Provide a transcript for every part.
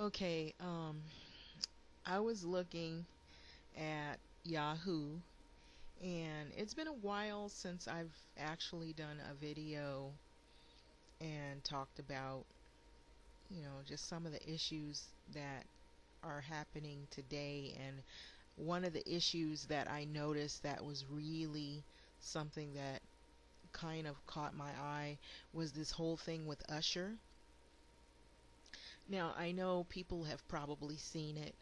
Okay, I was looking at Yahoo, and it's been a while since I've actually done a video and talked about, just some of the issues that are happening today. And one of the issues that I noticed that was really something that kind of caught my eye was this whole thing with Usher. Now, I know people have probably seen it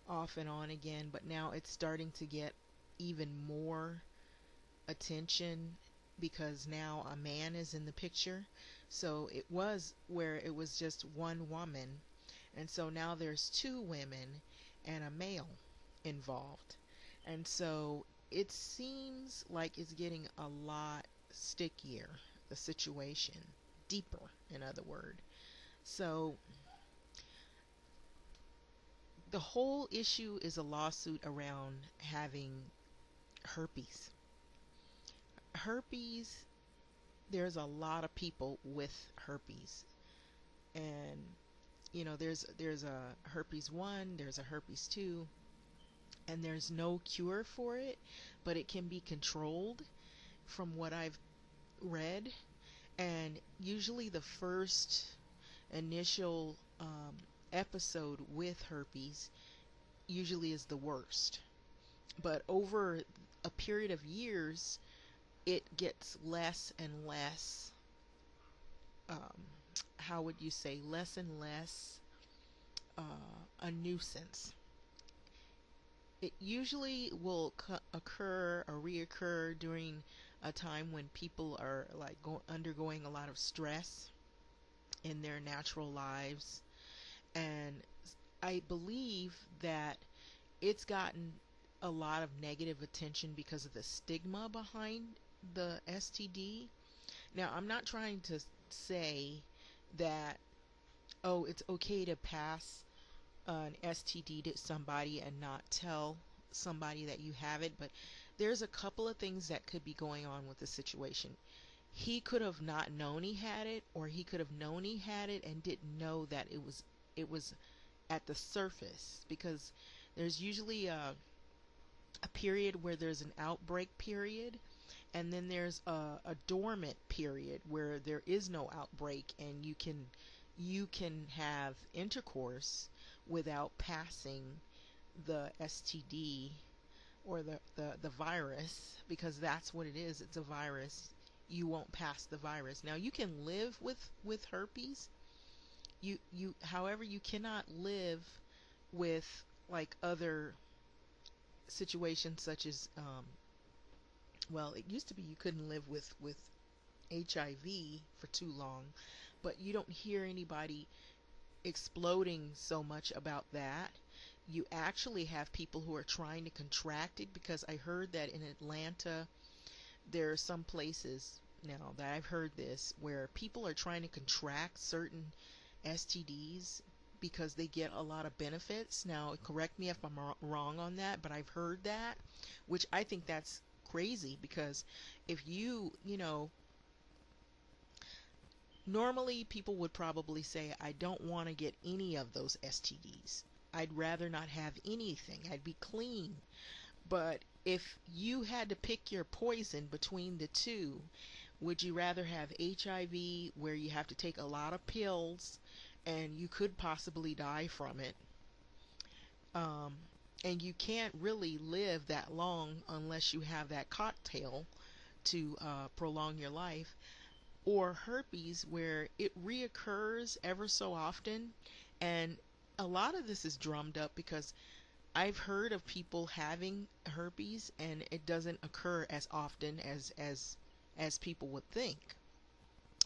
off and on again, but now it's starting to get even more attention because now a man is in the picture. So it was where it was just one woman, and so now there's two women and a male involved. And so it seems like it's getting a lot stickier, the situation, deeper, in other words. So the whole issue is a lawsuit around having herpes. Herpes, there's a lot of people with herpes. And there's a herpes 1, there's a herpes 2, and there's no cure for it, but it can be controlled from what I've read. And usually the first initial episode with herpes usually is the worst. But over a period of years, it gets less and less, um, how would you say, less and less a nuisance. It usually will occur or reoccur during a time when people are like undergoing a lot of stress in their natural lives. And I believe that it's gotten a lot of negative attention because of the stigma behind the STD. Now, I'm not trying to say that, oh, it's okay to pass an STD to somebody and not tell somebody that you have it, but there's a couple of things that could be going on with the situation. He could have not known he had it, or he could have known he had it and didn't know that it was at the surface, because there's usually a period where there's an outbreak period, and then there's a dormant period where there is no outbreak, and you can have intercourse without passing the STD, or the virus, because that's what it is. It's a virus. You won't pass the virus. Now, you can live with herpes. However, you cannot live with like other situations such as, well, it used to be you couldn't live with HIV for too long, but you don't hear anybody exploding so much about that. You actually have people who are trying to contract it, because I heard that in Atlanta there are some places now that I've heard this where people are trying to contract certain STDs because they get a lot of benefits. Now, correct me if I'm wrong on that, but I've heard that, which I think that's crazy, because if normally people would probably say, I don't want to get any of those STDs. I'd rather not have anything. I'd be clean. But if you had to pick your poison between the two, would you rather have HIV, where you have to take a lot of pills and you could possibly die from it, um, and you can't really live that long unless you have that cocktail to prolong your life, or herpes, where it reoccurs ever so often? And a lot of this is drummed up because I've heard of people having herpes and it doesn't occur as often as people would think.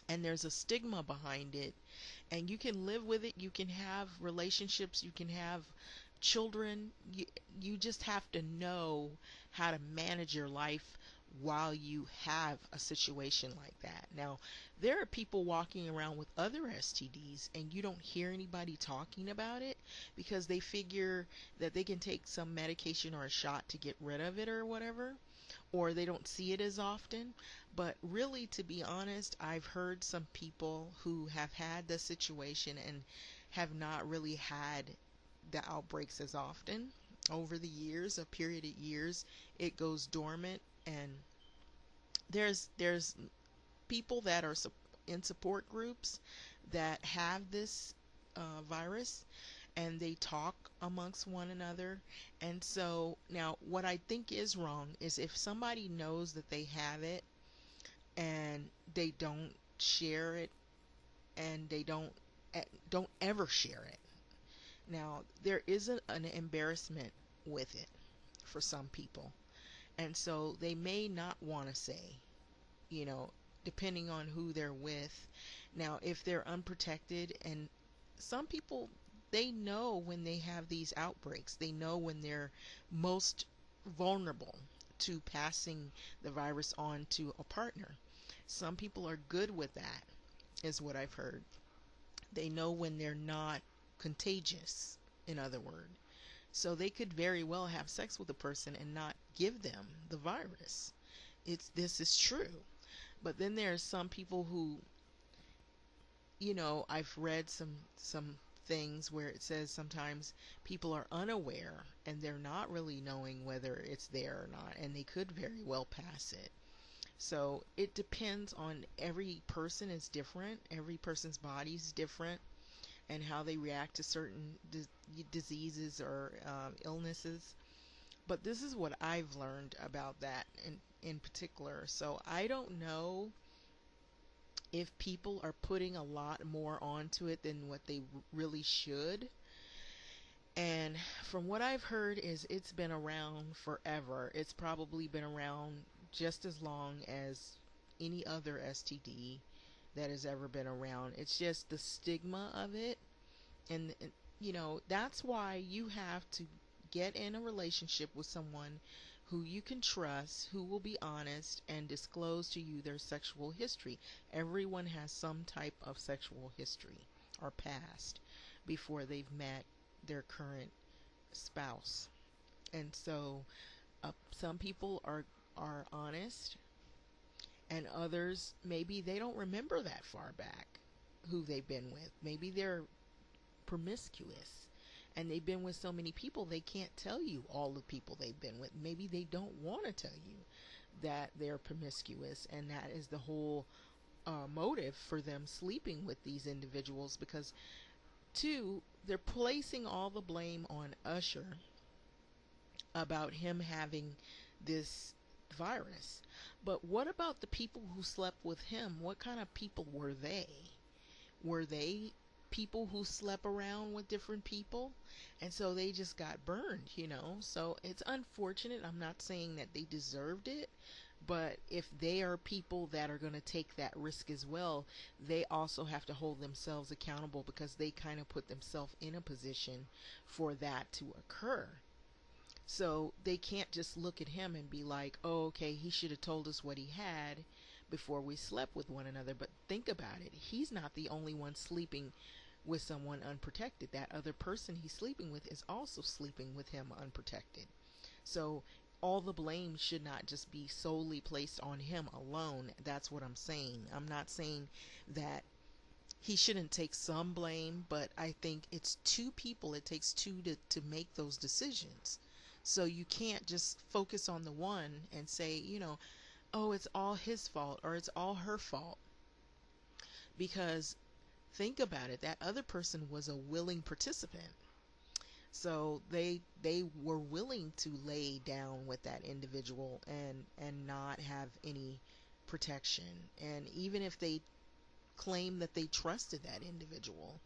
And there's a stigma behind it, and you can live with it, you can have relationships, you can have children. You just have to know how to manage your life while you have a situation like that. Now, there are people walking around with other STDs and you don't hear anybody talking about it because they figure that they can take some medication or a shot to get rid of it or whatever, or they don't see it as often. But really, to be honest, I've heard some people who have had the situation and have not really had the outbreaks as often. Over the years, a period of years, it goes dormant, and there's people that are in support groups that have this virus, and they talk amongst one another. And so now, what I think is wrong is if somebody knows that they have it and they don't share it, and they don't ever share it. Now, there is an embarrassment with it for some people, and so they may not want to say, you know, depending on who they're with. Now, if they're unprotected, and some people, they know when they have these outbreaks, they know when they're most vulnerable to passing the virus on to a partner. Some people are good with that, is what I've heard. They know when they're not contagious, in other words. So they could very well have sex with a person and not give them the virus. This is true. But then there are some people who, I've read some things where it says sometimes people are unaware and they're not really knowing whether it's there or not, and they could very well pass it. So it depends on, every person is different, every person's body is different, and how they react to certain diseases or illnesses. But this is what I've learned about that in particular. So I don't know if people are putting a lot more onto it than what they really should. And from what I've heard is it's been around forever. It's probably been around just as long as any other STD that has ever been around. It's just the stigma of it. And that's why you have to get in a relationship with someone who you can trust, who will be honest and disclose to you their sexual history. Everyone has some type of sexual history or past before they've met their current spouse. And so some people are honest, and others, maybe they don't remember that far back who they've been with. Maybe they're promiscuous and they've been with so many people they can't tell you all the people they've been with. Maybe they don't want to tell you that they're promiscuous, and that is the whole motive for them sleeping with these individuals, because two, they're placing all the blame on Usher about him having this virus. But what about the people who slept with him? What kind of people were they? Were they people who slept around with different people, and so they just got burned? So it's unfortunate. I'm not saying that they deserved it, but if they are people that are going to take that risk as well, they also have to hold themselves accountable, because they kind of put themselves in a position for that to occur. So they can't just look at him and be like, oh, okay, he should have told us what he had before we slept with one another. But think about it. He's not the only one sleeping with someone unprotected. That other person he's sleeping with is also sleeping with him unprotected. So all the blame should not just be solely placed on him alone. That's what I'm saying. I'm not saying that he shouldn't take some blame, but I think it's two people. It takes two to make those decisions. So you can't just focus on the one and say, oh, it's all his fault or it's all her fault. Because think about it, that other person was a willing participant. So they were willing to lay down with that individual and not have any protection. And even if they claim that they trusted that individual,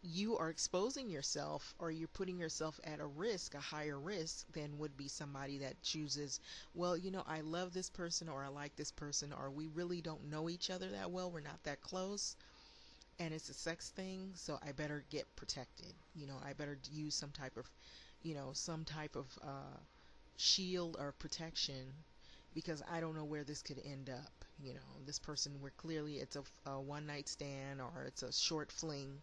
you are exposing yourself, or you're putting yourself at a risk, a higher risk than would be somebody that chooses, well, I love this person, or I like this person, or we really don't know each other that well, we're not that close, and it's a sex thing, so I better get protected. I better use some type of shield or protection, because I don't know where this could end up. This person where clearly it's a one night stand, or it's a short fling.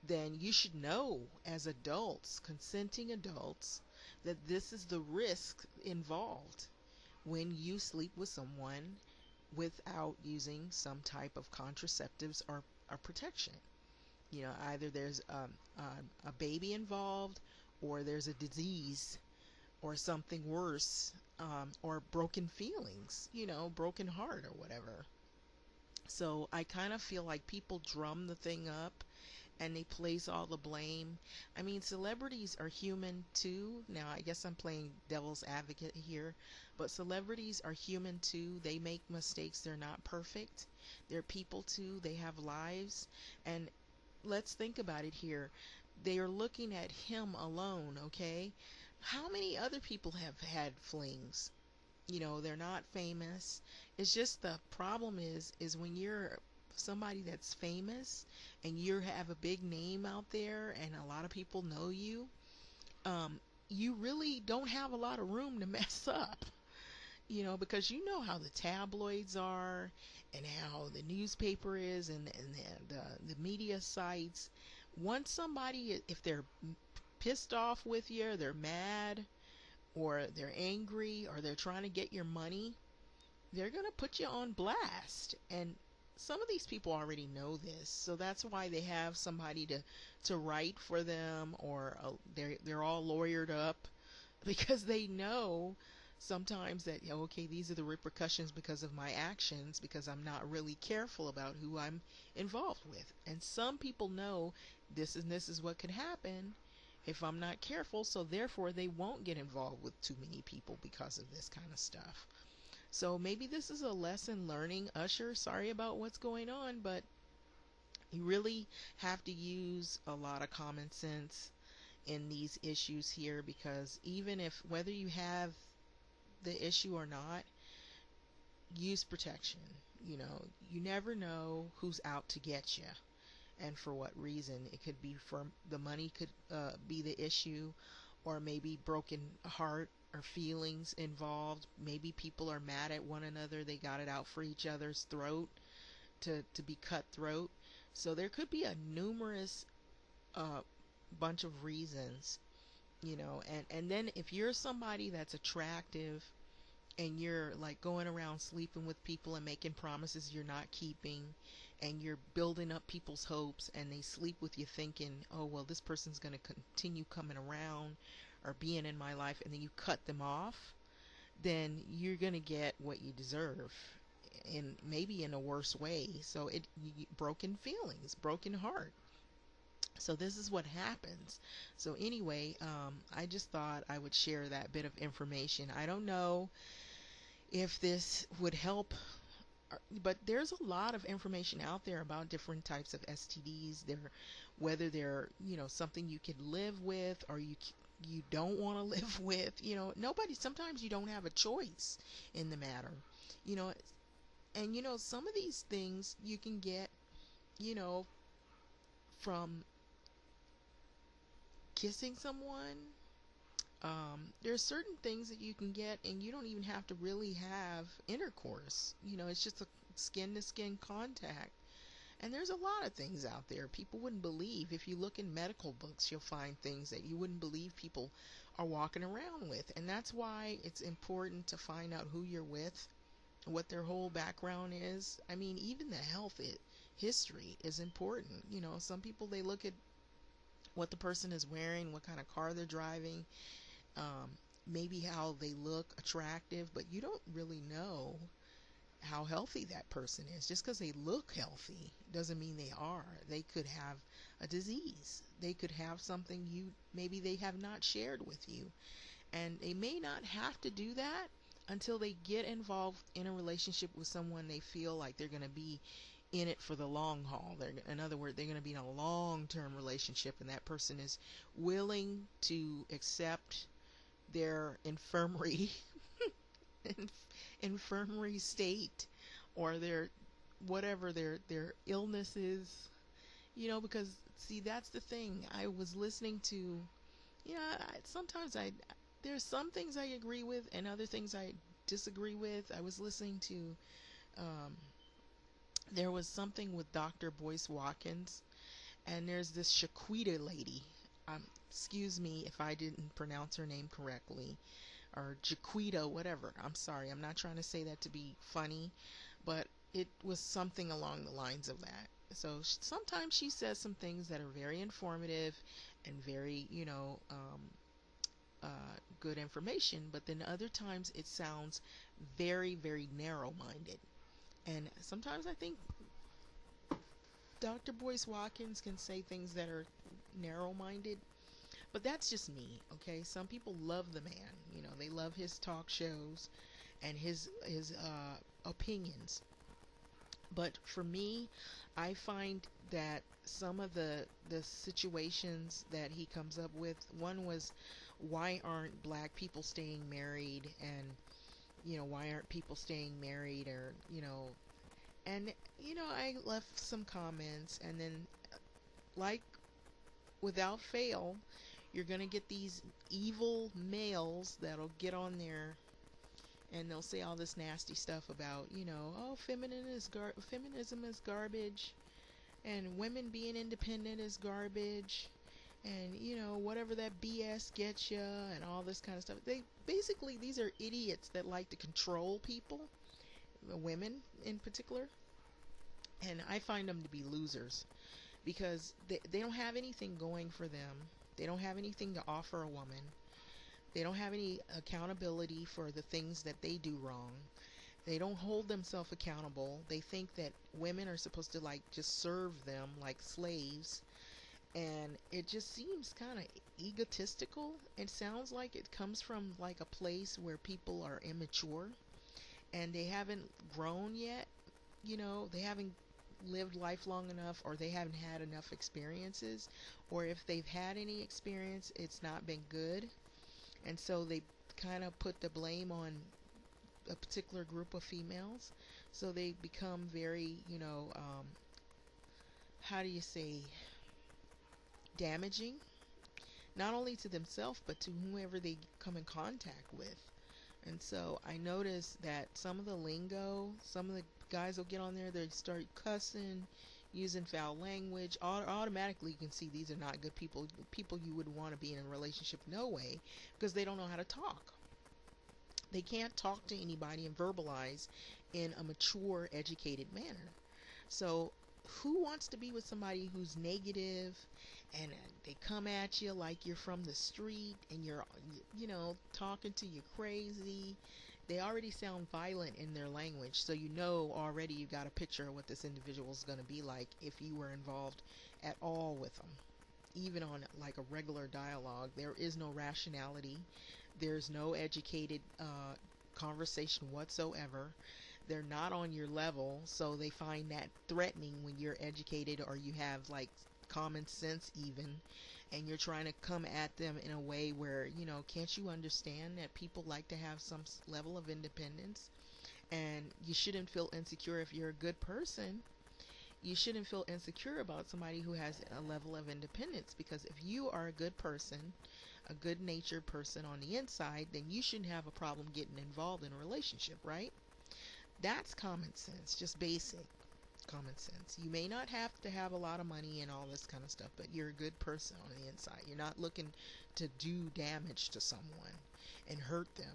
Then you should know, as adults, consenting adults, that this is the risk involved when you sleep with someone without using some type of contraceptives or protection. Either there's a baby involved, or there's a disease, or something worse, or broken feelings, broken heart or whatever. So I kind of feel like people drum the thing up and they place all the blame. I mean, celebrities are human too. Now, I guess I'm playing devil's advocate here, but celebrities are human too. They make mistakes. They're not perfect. They're people too. They have lives. And let's think about it here. They are looking at him alone, okay? How many other people have had flings? They're not famous. It's just the problem is when you're somebody that's famous and you have a big name out there and a lot of people know you, you really don't have a lot of room to mess up. Because you know how the tabloids are and how the newspaper is, and the media sites. Once somebody, if they're pissed off with you, they're mad, or they're angry, or they're trying to get your money, they're going to put you on blast. And some of these people already know this, so that's why they have somebody to write for them, or they're all lawyered up because they know sometimes that, okay, these are the repercussions because of my actions, because I'm not really careful about who I'm involved with. And some people know this is what could happen if I'm not careful, so therefore they won't get involved with too many people because of this kind of stuff. So maybe this is a lesson learning. Usher, sorry about what's going on, but you really have to use a lot of common sense in these issues here, because even if whether you have the issue or not, use protection. You never know who's out to get you and for what reason. It could be for the money, could be the issue, or maybe broken heart or feelings involved. Maybe people are mad at one another. They got it out for each other's throat to be cutthroat. So there could be a numerous uh, bunch of reasons, and then if you're somebody that's attractive and you're like going around sleeping with people and making promises you're not keeping, and you're building up people's hopes, and they sleep with you thinking, oh well, this person's going to continue coming around or being in my life, and then you cut them off, then you're going to get what you deserve, and maybe in a worse way. So broken feelings, broken heart. So this is what happens. So anyway, I just thought I would share that bit of information. I don't know if this would help, but there's a lot of information out there about different types of STDs. Whether they're something you can live with, or you don't want to live with. Nobody. Sometimes you don't have a choice in the matter. You know, and some of these things you can get, from kissing someone. There's certain things that you can get, and you don't even have to really have intercourse. It's just a skin to skin contact. And there's a lot of things out there people wouldn't believe. If you look in medical books, you'll find things that you wouldn't believe people are walking around with. And that's why it's important to find out who you're with, what their whole background is. I mean, even the health history is important. Some people, they look at what the person is wearing, what kind of car they're driving, um, maybe how they look attractive, but you don't really know how healthy that person is. Just because they look healthy doesn't mean they are. They could have a disease. They could have something maybe they have not shared with you. And they may not have to do that until they get involved in a relationship with someone they feel like they're going to be in it for the long haul. In other words, they're going to be in a long-term relationship, and that person is willing to accept their infirmary infirmary state, or their whatever their illness is. Because see, that's the thing. I was listening to, sometimes there's some things I agree with and other things I disagree with. I was listening to, um, there was something with Dr. Boyce Watkins, and there's this Shaquita lady. Excuse me if I didn't pronounce her name correctly, or Jaquita, whatever. I'm sorry. I'm not trying to say that to be funny, but it was something along the lines of that. So sometimes she says some things that are very informative and very, good information, but then other times it sounds very, very narrow minded. And sometimes I think Dr. Boyce Watkins can say things that are narrow minded, but that's just me, okay? Some people love the man, they love his talk shows and his opinions. But for me, I find that some of the situations that he comes up with, one was, why aren't black people staying married, and why aren't people staying married, or and I left some comments, and then, like, without fail, you're gonna get these evil males that'll get on there and they'll say all this nasty stuff about, oh, feminism is garbage, and women being independent is garbage, and whatever that BS gets you, and all this kind of stuff. They basically, these are idiots that like to control people, women in particular, and I find them to be losers because they don't have anything going for them. They don't have anything to offer a woman. They don't have any accountability for the things that they do wrong. They don't hold themselves accountable. They think that women are supposed to, like, just serve them like slaves. And it just seems kind of egotistical. It sounds like it comes from like a place where people are immature and they haven't grown yet. They haven't lived life long enough, or they haven't had enough experiences, or if they've had any experience, it's not been good. And so they kind of put the blame on a particular group of females. So they become very, how do you say, damaging, not only to themselves, but to whoever they come in contact with. And so I noticed that some of the lingo, some of the guys will get on there, they start cussing, using foul language. Automatically you can see these are not good people, people you would want to be in a relationship, no way, because they don't know how to talk. They can't talk to anybody and verbalize in a mature, educated manner. So who wants to be with somebody who's negative, and they come at you like you're from the street, and you're talking to you crazy? They already sound violent in their language, so already you got a picture of what this individual is going to be like if you were involved at all with them. Even on like a regular dialogue, there is no rationality. There's no educated conversation whatsoever. They're not on your level, so they find that threatening when you're educated, or you have like common sense even, and you're trying to come at them in a way where, can't you understand that people like to have some level of independence, and you shouldn't feel insecure if you're a good person. You shouldn't feel insecure about somebody who has a level of independence, because if you are a good person, a good natured person on the inside, then you shouldn't have a problem getting involved in a relationship, right? That's common sense, just basic common sense. You may not have to have a lot of money and all this kind of stuff, but you're a good person on the inside. You're not looking to do damage to someone and hurt them.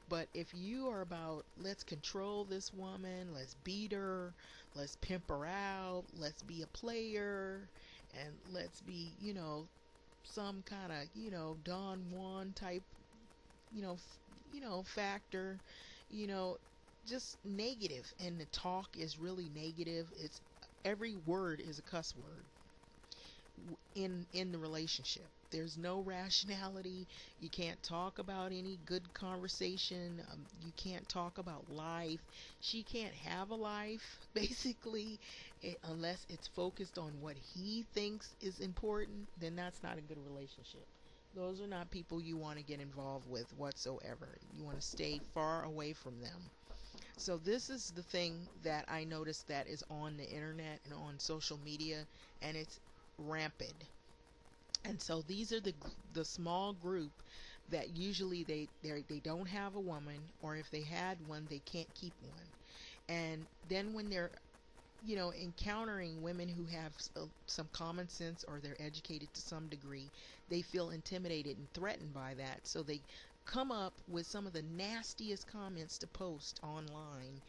But if you are about, let's control this woman, let's beat her, let's pimp her out, let's be a player, and let's be, some kind of, Don Juan type, factor, you know, just negative, and the talk is really negative. It's every word is a cuss word in the relationship. There's no rationality. You can't talk about any good conversation. You can't talk about life. She can't have a life, basically, unless it's focused on what he thinks is important. Then that's not a good relationship. Those are not people you want to get involved with whatsoever. You want to stay far away from them. So this is the thing that I noticed that is on the internet and on social media, and it's rampant. And so these are the small group that usually they don't have a woman, or if they had one, they can't keep one. And then when they're encountering women who have some common sense, or they're educated to some degree, they feel intimidated and threatened by that. So they come up with some of the nastiest comments to post online,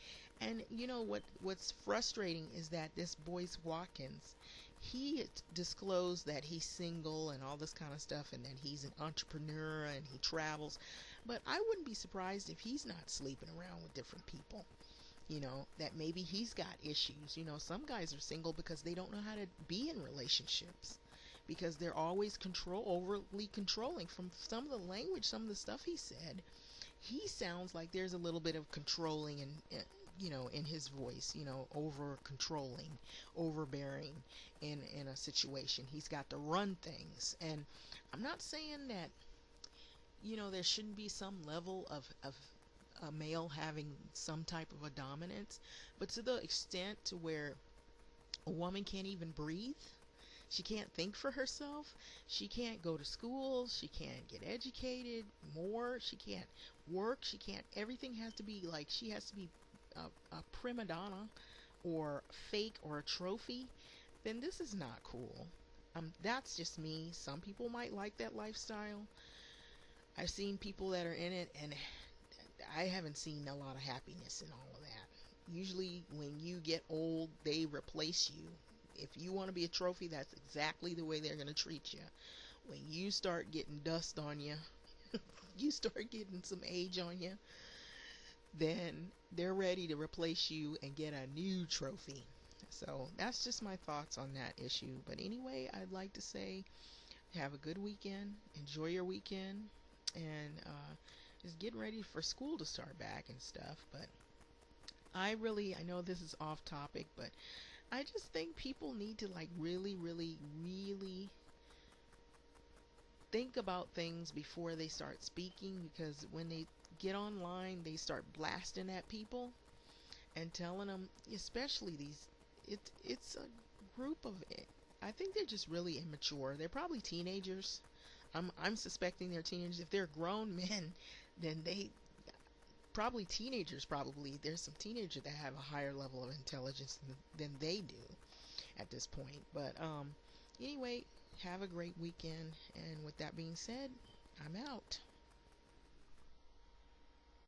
And you know what's frustrating is that this Boyce Watkins, he had disclosed that he's single and all this kind of stuff, and that he's an entrepreneur and he travels. But I wouldn't be surprised if he's not sleeping around with different people. That maybe he's got issues. Some guys are single because they don't know how to be in relationships, because they're always overly controlling. From some of the language, some of the stuff he said, he sounds like there's a little bit of controlling in his voice, over controlling, overbearing in a situation. He's got to run things. And I'm not saying that, there shouldn't be some level of a male having some type of a dominance, but to the extent to where a woman can't even breathe. She can't think for herself. She can't go to school. She can't get educated more. She can't work. She can't. Everything has to be like, she has to be a prima donna or fake or a trophy. Then this is not cool. That's just me. Some people might like that lifestyle. I've seen people that are in it, and I haven't seen a lot of happiness in all of that. Usually when you get old, they replace you. If you want to be a trophy, that's exactly the way they're going to treat you. When you start getting dust on you, you start getting some age on you, then they're ready to replace you and get a new trophy. So that's just my thoughts on that issue. But anyway, I'd like to say have a good weekend. Enjoy your weekend. And just get ready for school to start back and stuff. But I know this is off topic, but I just think people need to like really, really, really think about things before they start speaking, because when they get online, they start blasting at people and telling them, especially it's a group of, I think they're just really immature. They're probably teenagers. I'm suspecting they're teenagers. If they're grown men, then they probably teenagers. Probably there's some teenagers that have a higher level of intelligence than they do at this point. But anyway, have a great weekend. And with that being said, I'm out.